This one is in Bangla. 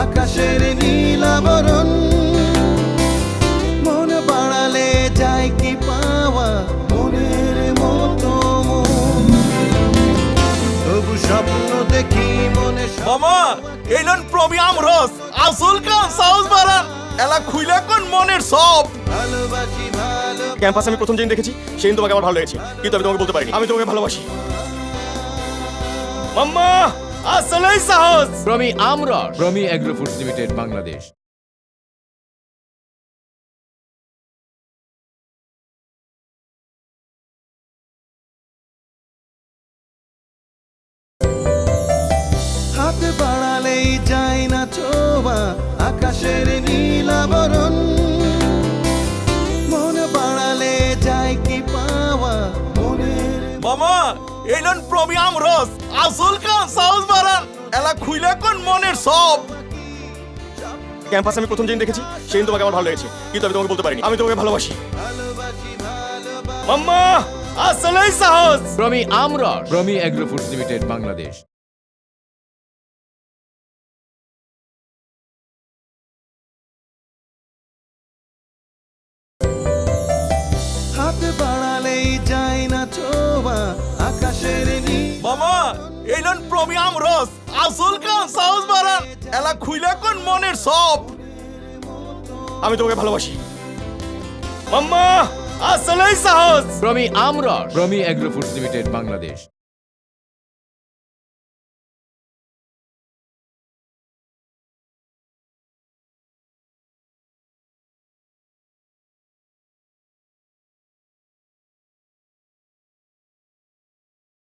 আকাশের নীল আবরণ। মন বাড়ালে যায় কি পাওয়া মনের মতো মন। তবু স্বপ্ন দেখি মনে মামা এলন প্রমিয়াম রস আসল কাম সাউস বারান এলা খুইলা কোন মনের সব। ভালোবাসি ভালো ক্যাম্পাস আমি প্রথম দিন দেখেছি সেদিন তোমাকে আমার ভালো লেগেছে, কিন্তু আমি তোমাকে বলতে পারিনি আমি তোমাকে ভালোবাসি। মাম্মা আসলেই সাহস। প্রমি আমরস, Promi agro foods limited, Bangladesh. হাত বাড়ালেই যায় না ছোঁয়া আকাশের নীল আবরণ। মন বাড়ালে যায় কি পাওয়া মনের। মামা এলন প্রমিয়াম রস আসল কাম সাউস বারান এলা খুইলা কোন মনের সব। ক্যাম্পাস আমি প্রথম দিন দেখেছি সেদিন তোমাকে আমার ভালো লেগেছে, কিন্তু আমি তোমাকে বলতে পারিনি আমি তোমাকে ভালোবাসি। ভালোবাসি ভালোবাসি মাম্মা আসলেই সাহস। প্রমি আমরস, Promi agro foods limited, Bangladesh. হাত বাড়ালেই যায় না ছোঁয়া আকাশের নীল। মামা এলন প্রমিয়াম রস আসল কাম সাউস বারান এলা খুইলা কোন মনের সব। আমি তোমাকে ভালোবাসি। মাম্মা আসলেই সাহস। প্রমি আমরস, Promi agro foods limited, Bangladesh.